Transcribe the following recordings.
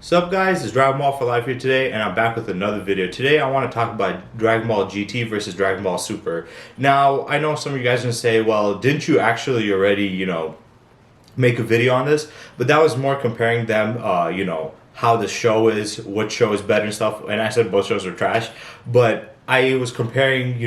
Sup guys, it's Dragon Ball for Life here today, and I'm back with another video. Today I want to talk about Dragon Ball GT versus Dragon Ball Super. Now, I know some of you guys are going to say, well, didn't you actually already, make a video on this? But that was more comparing them, how the show is, what show is better and stuff, and I said both shows are trash, but I was comparing,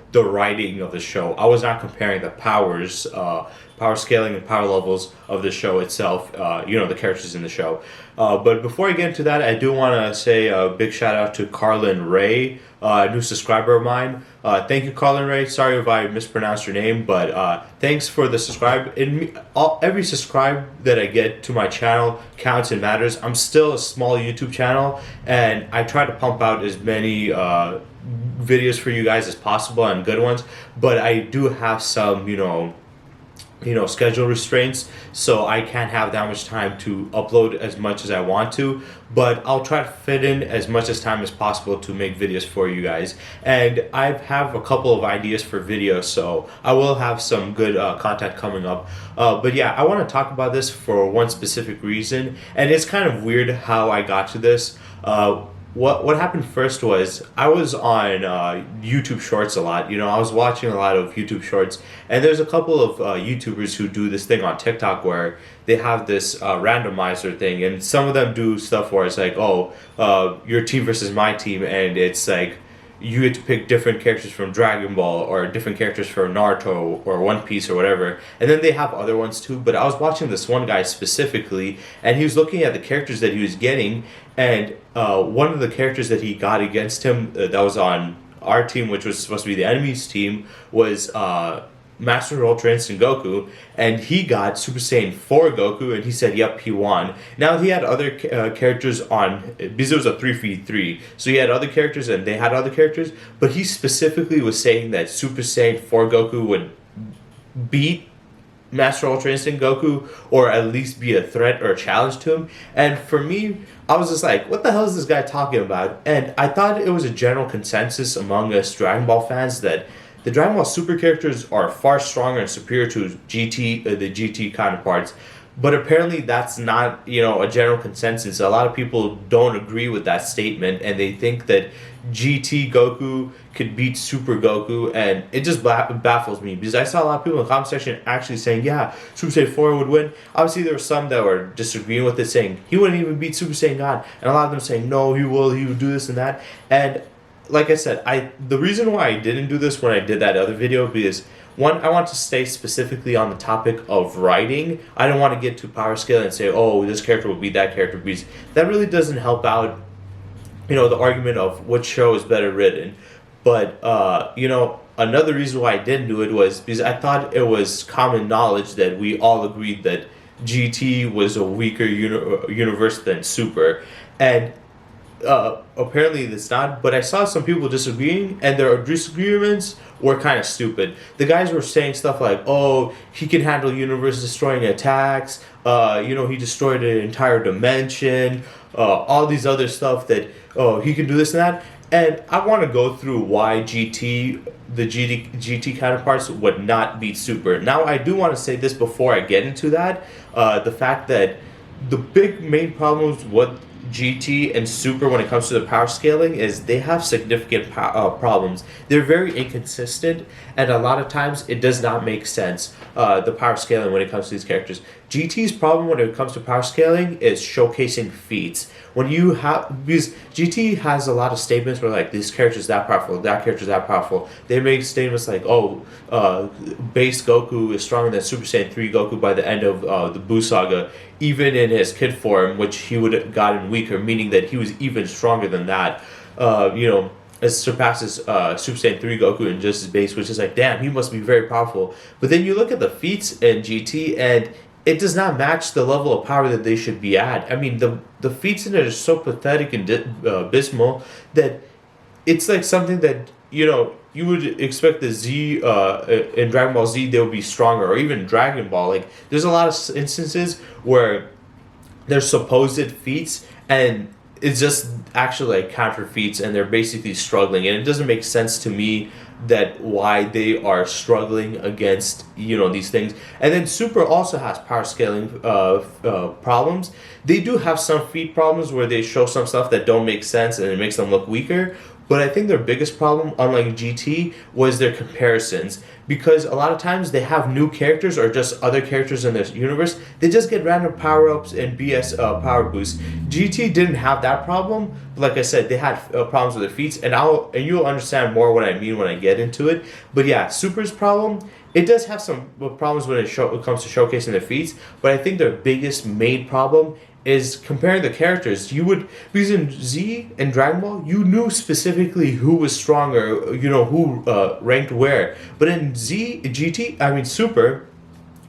the writing of the show. I was not comparing the power scaling and power levels of the show itself, the characters in the show. But before I get into that, I do want to say a big shout out to Carlin Ray, a new subscriber of mine. Thank you, Carlin Ray. Sorry if I mispronounced your name, but thanks for the subscribe. Every subscribe that I get to my channel counts and matters. I'm still a small YouTube channel, and I try to pump out as many videos for you guys as possible and good ones, but I do have some schedule restraints, so I can't have that much time to upload as much as I want to, but I'll try to fit in as much as time as possible to make videos for you guys. And I have a couple of ideas for videos, so I will have some good content coming up, but yeah, I want to talk about this for one specific reason, and it's kind of weird how I got to this. What happened first was I was on YouTube Shorts a lot. I was watching a lot of YouTube Shorts, and there's a couple of YouTubers who do this thing on TikTok where they have this randomizer thing, and some of them do stuff where it's like, oh, your team versus my team, and it's like you get to pick different characters from Dragon Ball or different characters from Naruto or One Piece or whatever. And then they have other ones too. But I was watching this one guy specifically, and he was looking at the characters that he was getting, and one of the characters that he got against him that was on our team, which was supposed to be the enemy's team, was Master Ultra Instinct Goku, and he got Super Saiyan 4 Goku, and he said, yep, he won. Now, he had other characters on, because it was a 3v3, so he had other characters, and they had other characters, but he specifically was saying that Super Saiyan 4 Goku would beat Master Ultra Instinct Goku, or at least be a threat or a challenge to him. And for me, I was just like, what the hell is this guy talking about? And I thought it was a general consensus among us Dragon Ball fans that the Dragon Ball Super characters are far stronger and superior to the GT counterparts, but apparently that's not, a general consensus. A lot of people don't agree with that statement, and they think that GT Goku could beat Super Goku, and it just baffles me, because I saw a lot of people in the comment section actually saying, yeah, Super Saiyan 4 would win. Obviously, there were some that were disagreeing with it, saying he wouldn't even beat Super Saiyan God, and a lot of them saying, no, he would do this and that, and like I said, the reason why I didn't do this when I did that other video, because one, I want to stay specifically on the topic of writing. I don't want to get to power scale and say, oh, this character will beat that character, because that really doesn't help out, the argument of which show is better written. But, another reason why I didn't do it was because I thought it was common knowledge that we all agreed that GT was a weaker universe than Super. And apparently it's not, but I saw some people disagreeing, and their disagreements were kind of stupid. The guys were saying stuff like, oh, he can handle universe destroying attacks, he destroyed an entire dimension, all these other stuff that, oh, he can do this and that. And I want to go through why GT counterparts would not beat Super. Now, I do want to say this before I get into that, the fact that the big main problems with GT and Super when it comes to the power scaling is they have significant problems. They're very inconsistent, and a lot of times it does not make sense, the power scaling when it comes to these characters. GT's problem when it comes to power scaling is showcasing feats. Because GT has a lot of statements where like, this character is that powerful, that character is that powerful. They make statements like, oh, base Goku is stronger than Super Saiyan 3 Goku by the end of the Buu Saga, even in his kid form, which he would have gotten weaker, meaning that he was even stronger than that. It surpasses Super Saiyan 3 Goku in just his base, which is like, damn, he must be very powerful. But then you look at the feats in GT, and it does not match the level of power that they should be at. I mean, the feats in it are so pathetic and abysmal that it's like something that, you would expect the Z, in Dragon Ball Z, they would be stronger, or even Dragon Ball. Like, there's a lot of instances where there's supposed feats, and it's just actually like counter feats, and they're basically struggling, and it doesn't make sense to me that why they are struggling against these things. And then Super also has power scaling problems. They do have some feat problems where they show some stuff that don't make sense and it makes them look weaker. But I think their biggest problem, unlike GT, was their comparisons. Because a lot of times they have new characters or just other characters in this universe. They just get random power-ups and BS power boosts. GT didn't have that problem. But like I said, they had problems with their feats. And you'll understand more what I mean when I get into it. But yeah, Super's problem, it does have some problems when it comes to showcasing their feats. But I think their biggest main problem is comparing the characters. Because in Z and Dragon Ball, you knew specifically who was stronger, who ranked where. But in Super,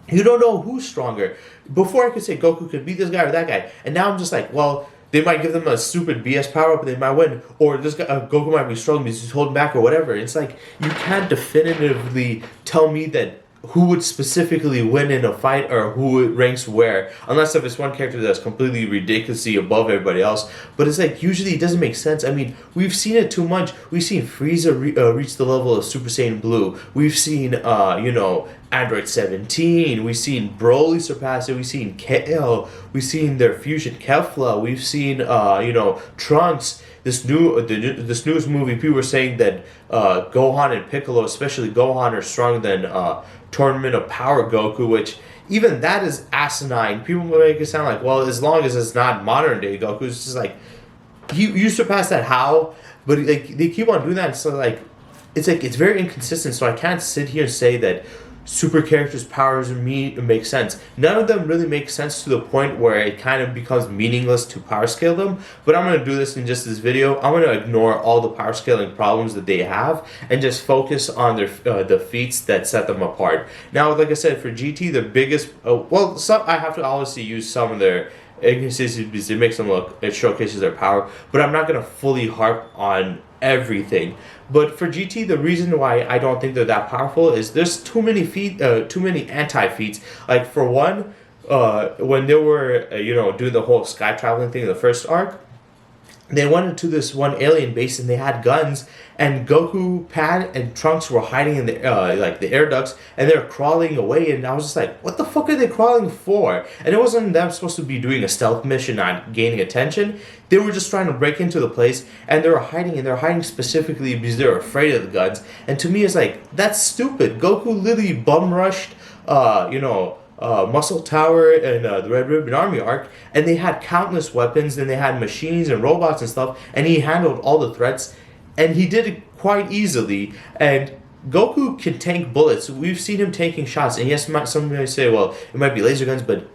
you don't know who's stronger. Before I could say Goku could beat this guy or that guy, and now I'm just like, well, they might give them a stupid BS power up and they might win, or this guy, Goku might be strong because he's holding back or whatever. It's like you can't definitively tell me that who would specifically win in a fight or who ranks where, unless if it's one character that's completely ridiculously above everybody else. But it's like usually it doesn't make sense. I mean, we've seen it too much. We've seen Frieza reach the level of Super Saiyan Blue. We've seen Android 17. We've seen Broly surpass it. We've seen Kale. We've seen their fusion Kefla. We've seen Trunks. This newest movie, people were saying that Gohan and Piccolo, especially Gohan, are stronger than Tournament of Power Goku, which even that is asinine. People make it sound like, well, as long as it's not modern day Goku, it's just like you surpass that how? But like they keep on doing that, so it's very inconsistent. So I can't sit here and say that super characters' powers make sense. None of them really make sense to the point where it kind of becomes meaningless to power scale them. But I'm going to do this in just this video. I'm going to ignore all the power scaling problems that they have and just focus on their the feats that set them apart. Now, like I said, for GT, the biggest I have to obviously use some of their inconsistencies because it makes them look, it showcases their power. But I'm not going to fully harp on everything. But for GT, the reason why I don't think they're that powerful is there's too many anti-feats. Like for one, when they were doing the whole sky traveling thing in the first arc, they went into this one alien base and they had guns, and Goku, Pan, and Trunks were hiding in the the air ducts, and they were crawling away, and I was just like, what the fuck are they crawling for? And it wasn't them supposed to be doing a stealth mission, not gaining attention. They were just trying to break into the place, and they were hiding, and they're hiding specifically because they were afraid of the guns. And to me, it's like, that's stupid. Goku literally bum rushed, Muscle Tower and the Red Ribbon Army arc, and they had countless weapons, and they had machines and robots and stuff, and he handled all the threats, and he did it quite easily. And Goku can tank bullets. We've seen him taking shots, and yes, some may say, well, it might be laser guns, but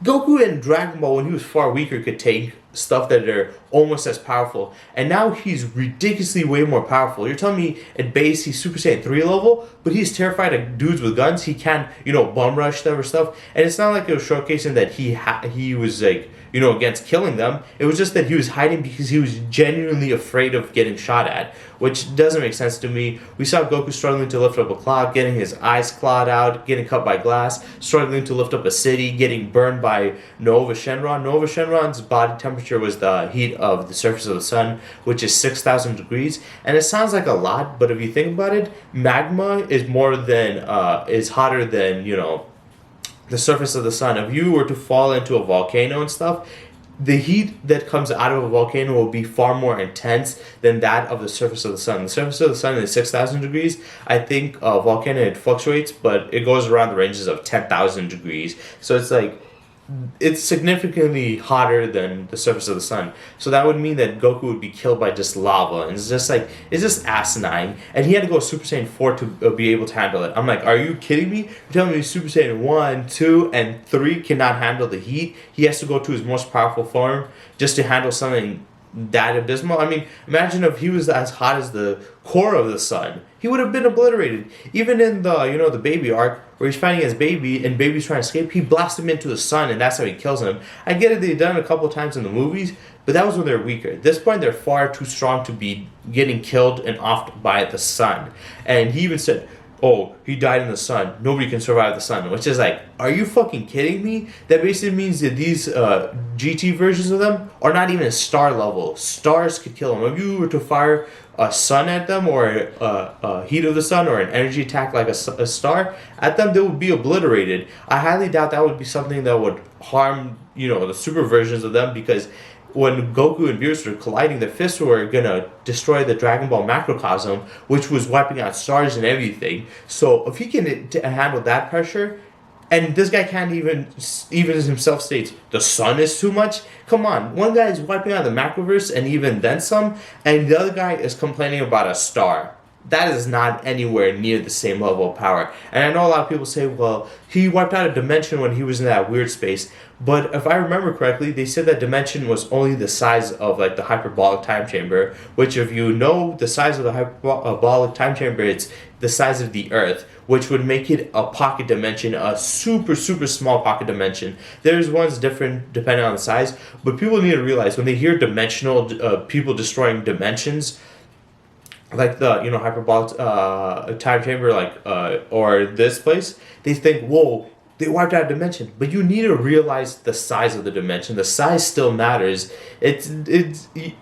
Goku in Dragon Ball, when he was far weaker, could take stuff that are almost as powerful. And now he's ridiculously way more powerful. You're telling me at base he's Super Saiyan 3 level, but he's terrified of dudes with guns. He can, bum rush them or stuff. And it's not like it was showcasing that he was like, against killing them. It was just that he was hiding because he was genuinely afraid of getting shot at, which doesn't make sense to me. We saw Goku struggling to lift up a cloud, getting his eyes clawed out, getting cut by glass, struggling to lift up a city, getting burned by Nova Shenron. Nova Shenron's body temperature was the heat of the surface of the sun, which is 6,000 degrees. And it sounds like a lot, but if you think about it, magma is is hotter than, the surface of the sun. If you were to fall into a volcano and stuff, the heat that comes out of a volcano will be far more intense than that of the surface of the sun. The surface of the sun is 6,000 degrees. I think volcano, it fluctuates, but it goes around the ranges of 10,000 degrees. So it's like, it's significantly hotter than the surface of the sun. So that would mean that Goku would be killed by just lava. And it's just asinine. And he had to go Super Saiyan 4 to be able to handle it. I'm like, are you kidding me? You're telling me Super Saiyan 1, 2, and 3 cannot handle the heat? He has to go to his most powerful form just to handle something that abysmal? I mean, imagine if he was as hot as the core of the sun. He would have been obliterated. Even in the, the baby arc, where he's fighting his baby, and baby's trying to escape, he blasts him into the sun, and that's how he kills him. I get it, they've done it a couple of times in the movies, but that was when they're weaker. At this point, they're far too strong to be getting killed and offed by the sun. And he even said, oh, he died in the sun. Nobody can survive the sun. Which is like, are you fucking kidding me? That basically means that these GT versions of them are not even star level. Stars could kill them. If you were to fire a sun at them, or a heat of the sun, or an energy attack like a star at them, they would be obliterated. I highly doubt that would be something that would harm, the super versions of them, because when Goku and Beerus were colliding, the fists were gonna destroy the Dragon Ball macrocosm, which was wiping out stars and everything. So if he can handle that pressure, and this guy can't even himself states the sun is too much. Come on, one guy is wiping out the macroverse and even then some, and the other guy is complaining about a star. That is not anywhere near the same level of power. And I know a lot of people say, well, he wiped out a dimension when he was in that weird space. But if I remember correctly, they said that dimension was only the size of like the hyperbolic time chamber, which if you know the size of the hyperbolic time chamber, it's the size of the Earth, which would make it a pocket dimension, a super, super small pocket dimension. There's ones different depending on the size, but people need to realize when they hear dimensional, people destroying dimensions, like the hyperbolic time chamber, like or this place, they think, whoa, they wiped out a dimension. But you need to realize the size of the dimension. The size still matters. It's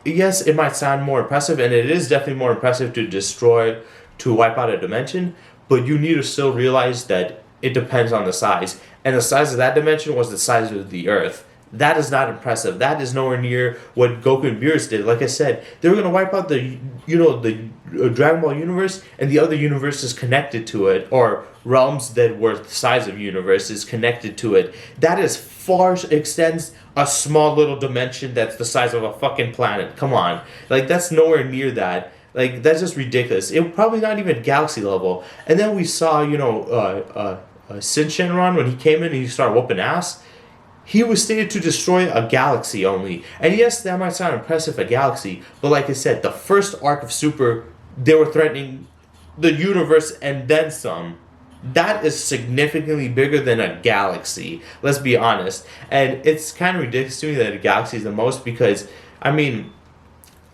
yes, it might sound more impressive, and it is definitely more impressive to wipe out a dimension, but you need to still realize that it depends on the size, and the size of that dimension was the size of the Earth. That is not impressive. That is nowhere near what Goku and Beerus did. Like I said, they were gonna wipe out the Dragon Ball universe, and the other universes connected to it, or realms that were the size of universes connected to it. That is far extends a small little dimension that's the size of a fucking planet. Come on, like that's nowhere near that. Like that's just ridiculous. It probably not even galaxy level. And then we saw Sin Shenron when he came in and he started whooping ass. He was stated to destroy a galaxy only. And yes, that might sound impressive, a galaxy. But like I said, the first arc of Super, they were threatening the universe and then some. That is significantly bigger than a galaxy. Let's be honest. And it's kind of ridiculous to me that a galaxy is the most because,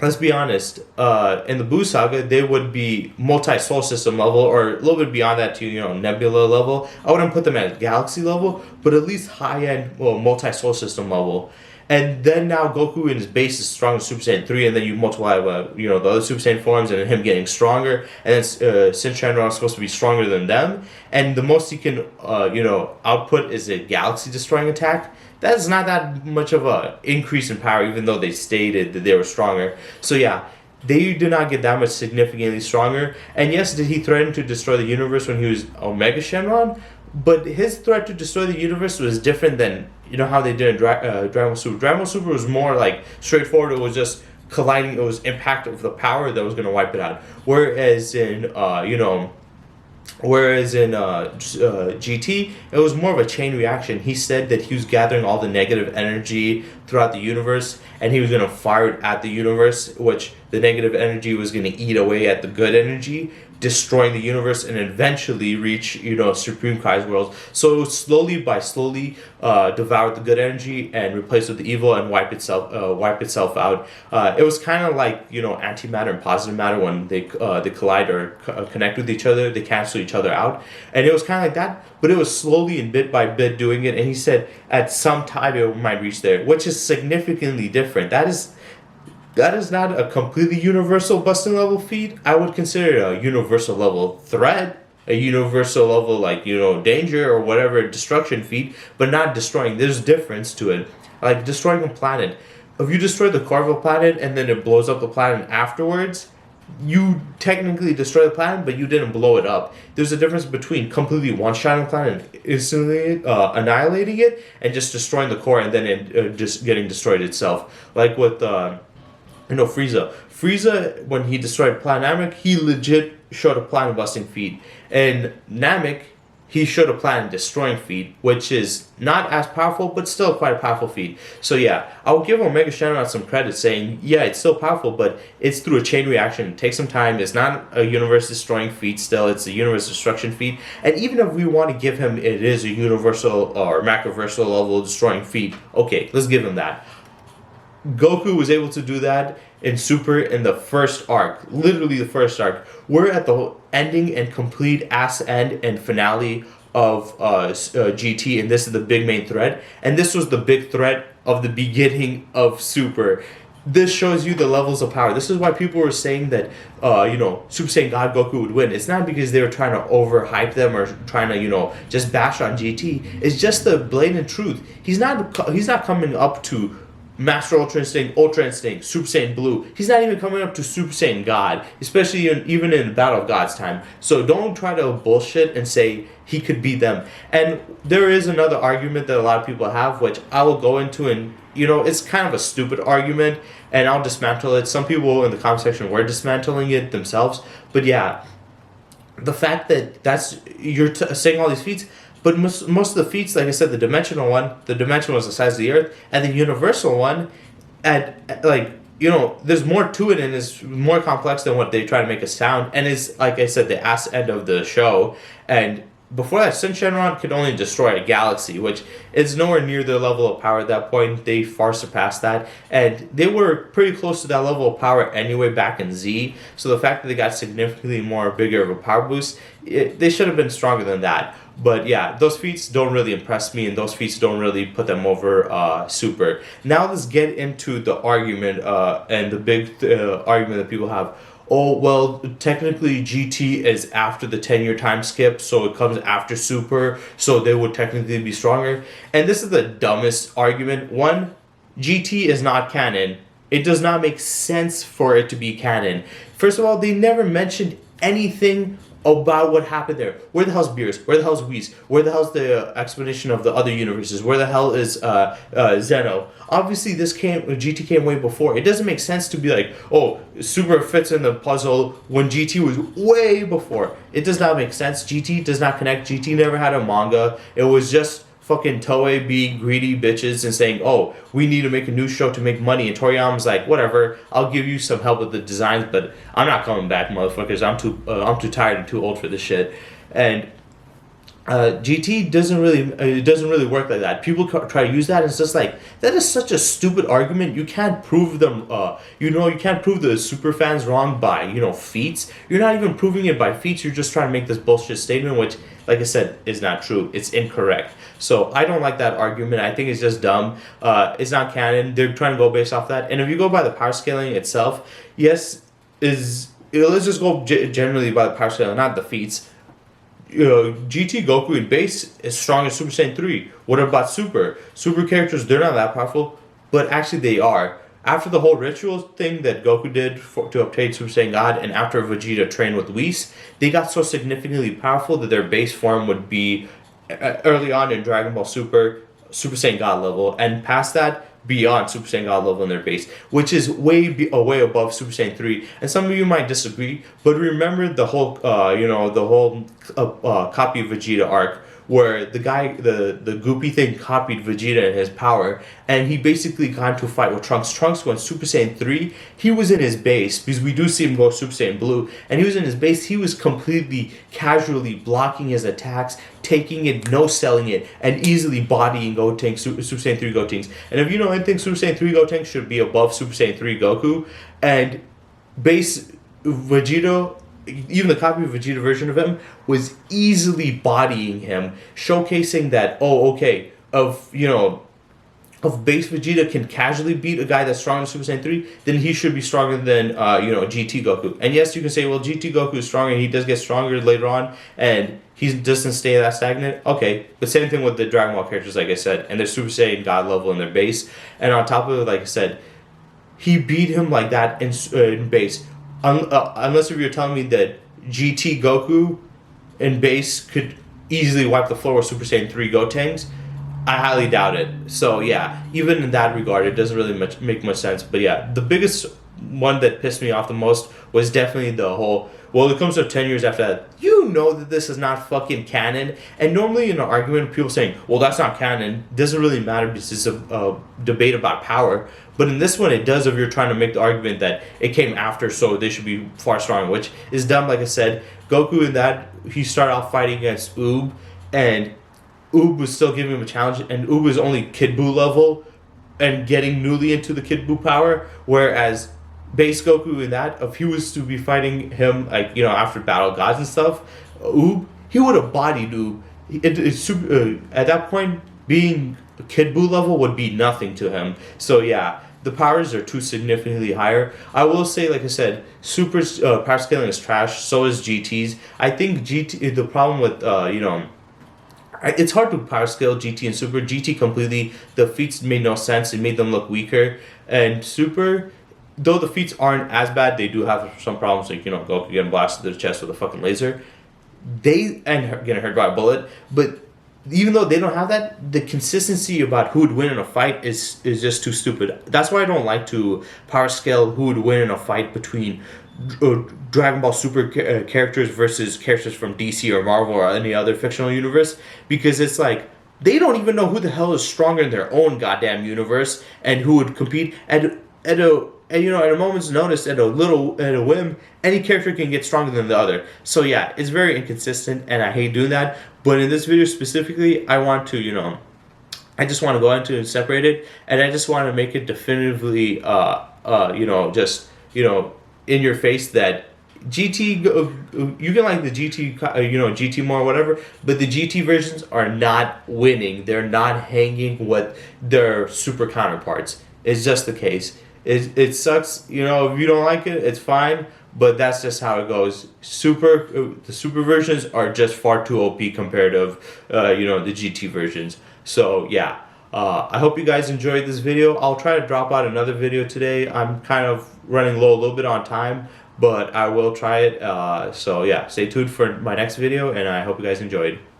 let's be honest, in the Buu Saga, they would be multi-soul system level, or a little bit beyond that to, nebula level. I wouldn't put them at galaxy level, but at least high-end, multi-soul system level. And then now Goku in his base is strong as Super Saiyan 3, and then you multiply, the other Super Saiyan forms and him getting stronger, and then Sin Shenron is supposed to be stronger than them, and the most he can, output is a galaxy-destroying attack. That is not that much of a increase in power, even though they stated that they were stronger. So yeah, they did not get that much significantly stronger. And yes, did he threaten to destroy the universe when he was Omega Shenron? But his threat to destroy the universe was different than how they did in Dragon Ball Super. Dragon Ball Super was more like straightforward. It was just colliding. It was impact of the power that was going to wipe it out. Whereas in GT, it was more of a chain reaction. He said that he was gathering all the negative energy throughout the universe, and he was going to fire it at the universe, which the negative energy was going to eat away at the good energy, destroying the universe, and eventually reach Supreme Kai's world. So slowly devoured the good energy and replaced with the evil and wipe itself out. It was kind of like antimatter and positive matter when they collide or connect with each other, they cancel each other out, and it was kind of like that. But it was slowly and bit by bit doing it, and he said at some time it might reach there, which is significantly different. That is not a completely universal busting level feat. I would consider it a universal level threat, a universal level danger or whatever destruction feat, but not destroying. There's a difference to it. Like destroying a planet. If you destroy the core of a planet and then it blows up the planet afterwards, you technically destroy the planet, but you didn't blow it up. There's a difference between completely one-shotting the planet and instantly annihilating it and just destroying the core and then it just getting destroyed itself. Like with Frieza. Frieza, when he destroyed Planet Namek, he legit showed a planet busting feat. And Namek, he showed a planet destroying feat, which is not as powerful, but still quite a powerful feat. So yeah, I will give Omega Shenron some credit saying, yeah, it's still powerful, but it's through a chain reaction. It takes some time. It's not a universe destroying feat still. It's a universe destruction feat. And even if we want to give him it is a universal or macroversal level destroying feat, okay, let's give him that. Goku was able to do that in Super in the first arc, literally the first arc. We're at the ending and complete ass end and finale of GT, and this is the big main threat. And this was the big threat of the beginning of Super. This shows you the levels of power. This is why people were saying that, Super Saiyan God Goku would win. It's not because they were trying to overhype them or trying to, just bash on GT. It's just the blatant truth. He's not coming up to Master Ultra Instinct, Super Saiyan Blue. He's not even coming up to Super Saiyan God, especially even in Battle of God's time. So don't try to bullshit and say he could beat them. And there is another argument that a lot of people have, which I will go into, and it's kind of a stupid argument, and I'll dismantle it. Some people in the comment section were dismantling it themselves, but yeah, the fact that you're saying all these feats. But most of the feats, like I said, the dimensional one was the size of the Earth, and the universal one, there's more to it and is more complex than what they try to make it sound, and is, like I said, the ass end of the show. And before that, Sun Shenron could only destroy a galaxy, which is nowhere near their level of power at that point. They far surpassed that, and they were pretty close to that level of power anyway back in Z. So the fact that they got significantly bigger of a power boost, they should have been stronger than that. But yeah, those feats don't really impress me, and those feats don't really put them over Super. Now let's get into the argument, and the big argument that people have. Oh, well, technically GT is after the 10-year time skip, so it comes after Super, so they would technically be stronger. And this is the dumbest argument. One, GT is not canon. It does not make sense for it to be canon. First of all, they never mentioned anything about what happened there. Where the hell's Beerus? Where the hell's Whis? Where the hell's the explanation of the other universes? Where the hell is Zeno? Obviously, GT came way before. It doesn't make sense to be like, oh, Super fits in the puzzle when GT was way before. It does not make sense. GT does not connect. GT never had a manga. It was just fucking Toei being greedy bitches and saying, oh, we need to make a new show to make money. And Toriyama's like, whatever, I'll give you some help with the designs, but I'm not coming back, motherfuckers. I'm too tired and too old for this shit. And GT doesn't really work like that. People try to use that, and it's just like, that is such a stupid argument. You can't prove them. You can't prove the super fans wrong by feats. You're not even proving it by feats. You're just trying to make this bullshit statement, which, like I said, is not true. It's incorrect. So I don't like that argument. I think it's just dumb. It's not canon. They're trying to go based off that. And if you go by the power scaling itself, let's just go generally by the power scaling, not the feats. GT Goku in base is strong as Super Saiyan 3. What about Super? Super characters, they're not that powerful, but actually they are. After the whole ritual thing that Goku did to obtain Super Saiyan God, and after Vegeta trained with Whis, they got so significantly powerful that their base form would be early on in Dragon Ball Super Saiyan God level, and past that, beyond Super Saiyan God level in their base, which is way above Super Saiyan 3. And some of you might disagree, but remember the whole copy of Vegeta arc, where the goopy thing copied Vegeta and his power, and he basically got into a fight with Trunks. Trunks went Super Saiyan 3, he was in his base, because we do see him go Super Saiyan Blue, and he was in his base, he was completely casually blocking his attacks, taking it, no-selling it, and easily bodying Gotenks, Super Saiyan 3 Gotenks. And if you know anything, Super Saiyan 3 Gotenks should be above Super Saiyan 3 Goku, and base Vegeta, even the copy of Vegeta version of him, was easily bodying him, showcasing that, if base Vegeta can casually beat a guy that's stronger than Super Saiyan 3, then he should be stronger than, GT Goku. And yes, you can say, well, GT Goku is stronger, and he does get stronger later on, and he doesn't stay that stagnant. Okay, but same thing with the Dragon Ball characters, like I said, and they're Super Saiyan God level in their base. And on top of it, like I said, he beat him like that in base. Unless if you're telling me that GT Goku in base could easily wipe the floor with Super Saiyan 3 Gotenks, I highly doubt it. So yeah, even in that regard, it doesn't really make much sense. But yeah, the biggest one that pissed me off the most was definitely the whole, well, it comes up 10 years after that. You know that this is not fucking canon. And normally in an argument, people saying, well, that's not canon, doesn't really matter because it's a debate about power. But in this one, it does if you're trying to make the argument that it came after, so they should be far stronger, which is dumb. Like I said, Goku in that, he started off fighting against Oob, and Oob was still giving him a challenge, and Oob was only Kid Buu level, and getting newly into the Kid Buu power, whereas base Goku in that, if he was to be fighting him like after Battle Gods and stuff, Oob, he would have bodied Oob. It's super, at that point, being Kid Buu level would be nothing to him. So yeah, the powers are too significantly higher. I will say, like I said, Super's power scaling is trash. So is GT's. I think GT. The problem with it's hard to power scale GT and Super. GT completely, the feats made no sense. It made them look weaker. And Super, though the feats aren't as bad, they do have some problems, like Goku getting blasted to the chest with a fucking laser. Getting hurt by a bullet, but even though they don't have that, the consistency about who would win in a fight is just too stupid. That's why I don't like to power scale who would win in a fight between Dragon Ball Super characters versus characters from DC or Marvel or any other fictional universe, because it's like they don't even know who the hell is stronger in their own goddamn universe and who would compete at a moment's notice, at a whim, any character can get stronger than the other. So yeah, it's very inconsistent, and I hate doing that. But in this video specifically, I want to, I just want to go into and separate it, and I just want to make it definitively, in your face that GT, you can like the GT, GT more or whatever, but the GT versions are not winning. They're not hanging with their Super counterparts. It's just the case. It sucks, if you don't like it, it's fine, but that's just how it goes. The Super versions are just far too OP compared to, the GT versions. So yeah, I hope you guys enjoyed this video. I'll try to drop out another video today. I'm kind of running low a little bit on time, but I will try it. So yeah, stay tuned for my next video, and I hope you guys enjoyed.